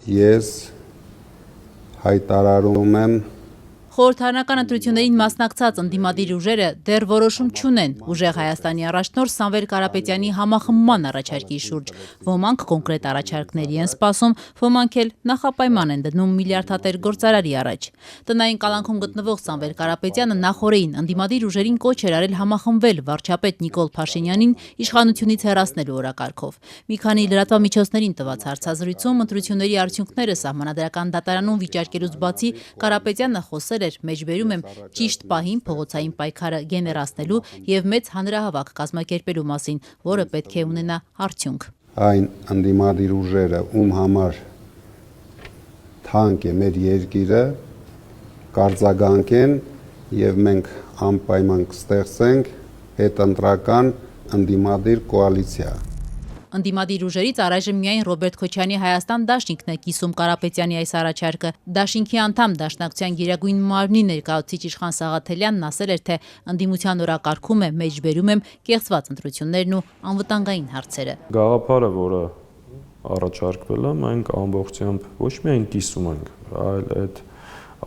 Ես հայտարարում եմ Խորհրդարանական ընտրություններին մասնակցած ընդդիմադիր ուժերը դեռ որոշում չունեն ուժեղ Հայաստանի առաջնորդ Սամվել Կարապետյանի համախմբման առաջարկի շուրջ։ Ոմանք կոնկրետ առաջարկների են սպասում, ոմանք էլ նախապայման են դնում միլիարդատեր գործարարի առաջ։ Տնային կալանքում գտնվող Սամվել Կարապետյանը նախորդին ընդդիմադիր ուժերին կոչ էր արել համախմբվել վարչապետ Նիկոլ Փաշինյանին իշխանությունից հեռացնելու օրակարգով։ Մի քանի լրատվամիջոցներին տված հարցազրույցում ընտրությունների արդյունքները սահմանադրական դատարանում վիճարկելուց բացի Կարապետյանը խոսել մեջբերում եմ ճիշտ պահին փողոցային պայքարը գեներացնելու եւ մեծ հանրահավաք կազմակերպելու մասին, որը պետք է ունենա արդյունք։ Այն ընդդիմադիր ուժերը, ում համար թանկ է մեր երկիրը, կարձագանքեն եւ մենք անպայման կստեղծենք հետընտրական ընդդիմադիր կոալիցիա։ Ընդդիմադիր ուժերից առայժմ միայն Ռոբերտ Քոչյանի Հայաստան դաշինքն է կիսում Կարապետյանի այս առաջարկը։ Դաշինքի անդամ Դաշնակցության գերագույն մարմնի ներկայացուցիչ Իշխան Սաղաթելյանն ասել էր, թե ընդդիմության օրակարգում է մեջբերում եմ կեղծված ընտրություններն ու անվտանգային հարցերը։ Գաղափարը, որը առաջարկվել է, մենք ամբողջությամբ ոչ միայն կիսում ենք, այլ այդ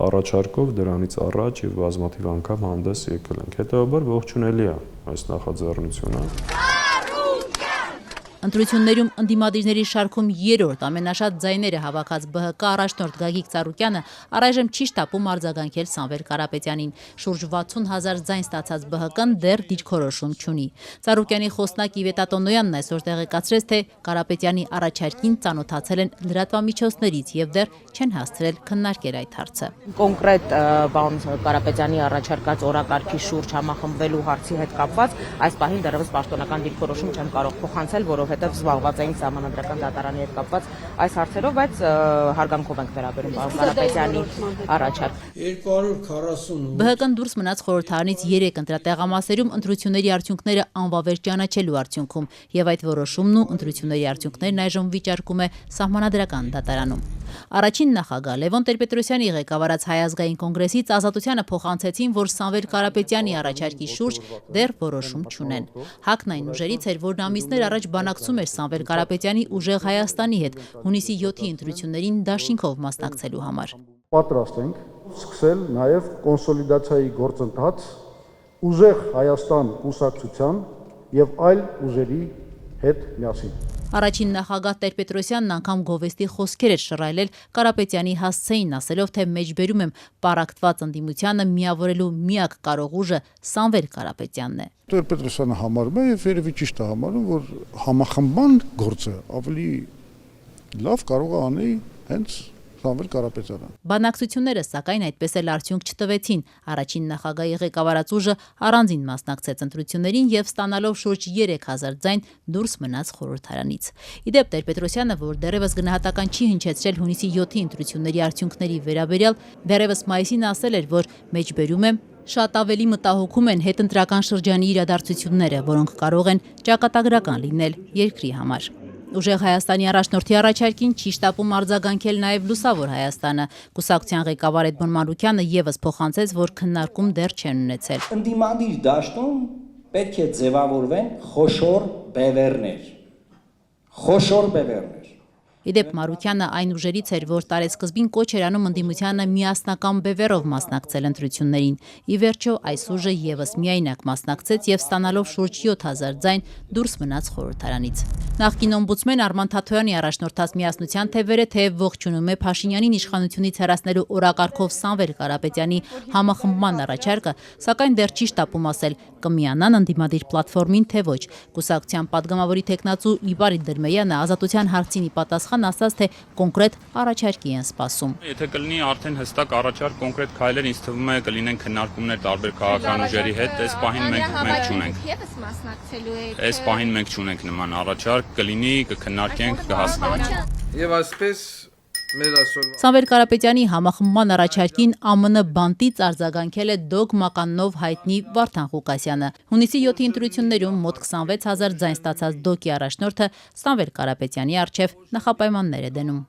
առաջարկով դրանից առաջ եւ բազմաթիվ անգամ հանդես եկել ենք։ Հետևաբար ողջունելի է այս նախաձեռնությունը։ Ընտրություններում ընդդիմադիրների շարքում երրորդ ամենաշատ ձայները հավաքած ԲՀԿ առաջնորդ Գագիկ Ծառուկյանը առայժմ չի շտապում արձագանքել Սամվել Կարապետյանին։ Շուրջ 60,000 ձայն ստացած ԲՀԿ-ն դեռ դիրքորոշում չունի։ Ծառուկյանի խոսնակ Իվետա Տոնոյանն այսօր տեղեկացրեց, թե Կարապետյանի առաջարկին ծանոթացել են լրատվամիջոցներից եւ դեռ չեն հասցրել քննարկել այդ հարցը։ Կոնկրետ բան Կարապետյանի առաջարկած օրակարգի շուրջ համախմբվելու հարցի հետ կապված այս պահին դեռևս պաշտոնական դիրքորոշում չեմ կարող փոխանցել, որովհետև զբաղված էին սահմանադրական դատարանի հետ կապված այս հարցերով, բայց հարգանքով ենք վերաբերում Կարապետյանի առաջարկ։ 240 ԲՀԿ-ն դուրս մնաց խորհրդարանից 3 ընտրատեղամասերում ընտրությունների արդյունքները անվավեր ճանաչելու արդյունքում եւ այդ որոշումն ու ընտրությունների արդյունքներն այժմ վիճարկում է սահմանադրական դատարանում։ Առաջին նախագահ Լևոն Տեր-Պետրոսյանի ղեկավարած Հայ ազգային կոնգրեսից Ազատությանը փոխանցեցին, որ Սամվել Կարապետյանի առաջարկի շուրջ դեռ որոշում չունեն։ ՀԱԿ-ն այն ուժերից էր, որն ամիսներ առաջ բանակցում էր Սամվել Կարապետյանի ուժեղ Հայաստանի հետ հունիսի 7-ի ընտրություններին դաշինքով մասնակցելու համար։ Պատրաստ ենք սկսել նաև կոնսոլիդացիայի գործընթաց ուժեղ Հայաստան կուսակցության եւ այլ ուժերի հետ միասին։ Առաջին նախագահ Տեր-Պետրոսյանն անգամ գովեստի խոսքեր էր շռայլել Կարապետյանի հասցեին, ասելով, թե մեջբերում եմ պառակտված ընդդիմությանը միավորելու միակ կարող ուժը Սամվել Կարապետյանն է։ Տեր-Պետրոսյանը համարում է եւ երևի ճիշտ է համարում, որ համախմբման գործը ավելի լավ կարող է անել հենց Սամվել Կարապետյանը։ Բանակցությունները սակայն այդպես էլ արդյունք չտվեցին։ Առաջին նախագահի ղեկավարած ուժը առանձին մասնակցեց ընտրություններին եւ ստանալով շուրջ 3000 ձայն դուրս մնաց խորհրդարանից։ Իդեպ Տեր-Պետրոսյանը, որ դեռևս գնահատական չի հնչեցրել հունիսի 7-ի ընտրությունների արդյունքների վերաբերյալ, դեռևս մայիսին ասել էր, որ մեջբերում եմ շատ ավելի մտահոգում են հետընտրական շրջանի իրադարձությունները, որոնք կարող են ճակատագրական լինել երկրի համար։ Ուժեղ Հայաստանի առաջնորդի առաջարկին չի շտապում արձագանքել նաև Լուսավոր Հայաստանը։ Կուսակցության ղեկավար Էդմոն Մանուկյանը եւս փոխանցեց, որ քննարկում դեռ չեն ունեցել։ Ընդդիմադիր դաշտում պետք է ձևավորվեն խոշոր բևեռներ։ Խոշոր բևեռներ։ Իդեպ Մարուկյանը այն ուժերից էր, որ տարեսկզբին կոչ էր անում ընդդիմությանը միասնական բևեռով մասնակցել ընտրություններին։ Ի վերջո այս ուժը եւս միայնակ մասնակցեց եւ ստանալով շուրջ 7000 ձայն դուրս մնաց խորհրդարանից։ Նախկին օմբուդսմեն Արման Թաթոյանի առաջնորդած միասնության թևերը թեև ողջունում է Փաշինյանին իշխանությունից հեռացնելու օրակարգով Սամվել Կարապետյանի համախմբման առաջարկը, սակայն դեռ չի շտապում ասել կմիանան ընդդիմադիր պլատֆորմին թե ոչ։ Կուսակցության падգամավորի տեխնացու Լիբարիտ Դրմեյանը Ազատության հարցին պատասխան ասաց, թե կոնկրետ առաջարկի են սպասում։ Եթե կլինի արդեն հստակ առաջարկ, կոնկրետ քայլեր, ինձ թվում է կլինեն քննարկումներ տարբեր քաղաքական ուժերի հետ, այս պահին մենք չունենք։ Այս պահին մենք չունենք նման առաջարկ, կլինի, կքննարկենք, կհասկանանք։ Եվ այսպես մեր այսօրվա Սամվել Կարապետյանի համախմբման առաջարկին ԱՄՆ բանտից արձագանքել է դոգմականով հայտնի Վարդան Ղուկասյանը։ Հունիսի 7-ի ընտրություններում մոտ 26000 ձայն ստացած դոկի առաջնորդը Սամվել Կարապետյանի առջև նախապայմաններ է դնում։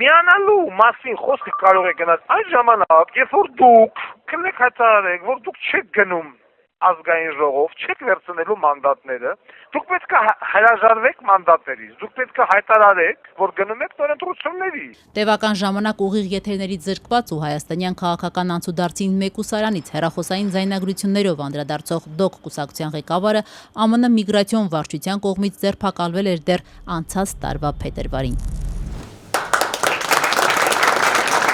Միանալու մասին խոսքը կարող է գնալ այն ժամանակ, երբ որ դուք կնեք հայտարարեք, որ դուք չեք գնում ազգային ժողով, չեք վերցնելու մանդատները, դուք պետք է հրաժարվեք մանդատներից, դուք պետք է հայտարարեք, որ գնում եք նոր ընտրությունների։ Տևական ժամանակ ուղիղ եթերներից զրկված ու հայաստանյան քաղաքական անցուդարձին մեկուսարանից հեռախոսային ձայնագրություններով անդրադարձող ԴՕԿ կուսակցության ղեկավարը ԱՄՆ միգրացիոն վարչության կողմից ձերբակալվել էր դեռ անցած տարվա փետրվարին։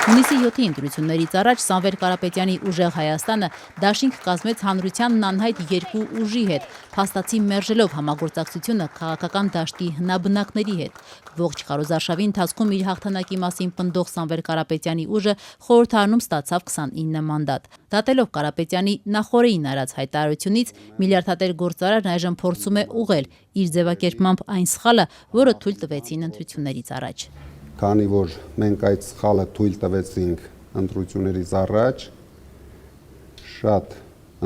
Հունիսի 7-ի ընտրություններից առաջ Սամվել Կարապետյանի ուժեղ Հայաստանը դաշինք կազմեց հանրությանն անհայտ երկու ուժի հետ, փաստացի մերժելով համագործակցությունը քաղաքական դաշտի հնաբնակների հետ։ Ողջ քարոզարշավի ընթացքում իր հաղթանակի մասին պնդող Սամվել Կարապետյանի ուժը խորհրդարանում ստացավ 29 մանդատ։ Դատելով Կարապետյանի նախորդին արած հայտարարությունից, միլիարդատեր գործարարն այժմ փորձում է ուղղել իր ձևակերպմամբ այն սխալը, որը թույլ տվեցին ընտրություններից առաջ։ Քանի որ մենք այդ սխալը թույլ տվեցինք ընտրություններից առաջ, շատ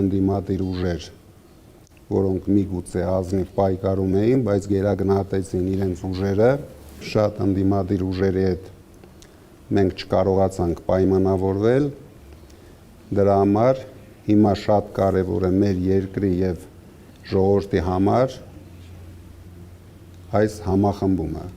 ընդդիմադիր ուժեր, որոնք միգուցե ազնիվ պայքարում էին, բայց գերագնահատեցին իրենց ուժերը, շատ ընդդիմադիր ուժերի հետ մենք չկարողացանք պայմանավորվել, դրա համար հիմա շատ կարևոր է մեր երկրի եւ ժողովրդի համար այս համախմբումը։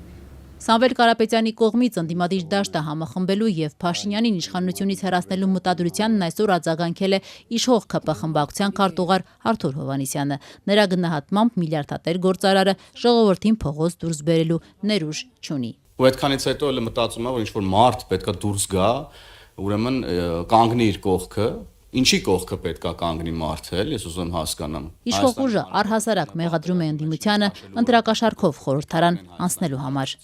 Սամվել Կարապետյանի կողմից ընդդիմադիր դաշտը համախմբելու եւ Փաշինյանին իշխանությունից հեռացնելու մտադրությանն այսօր արձագանքել է իշխող ՔՊ խմբակցության քարտուղար Արթուր Հովհաննիսյանը։ Նրա գնահատմամբ միլիարդատեր գործարարը ժողովրդին փողոց դուրս բերելու ներուժ չունի։ Ու այդքանից հետո էլ մտածում եմ, որ ինչ-որ մարդ պետքա դուրս գա, ուրեմն կանգնի իր կողքը, ինչի կողքը պետքա կանգնի մարդը, ես ուզում հասկանամ։ Իշխող ուժը առհասարակ մեղադրում է ընդդիմությանը ընտրակաշառքով խորհրդարան անցնելու համար։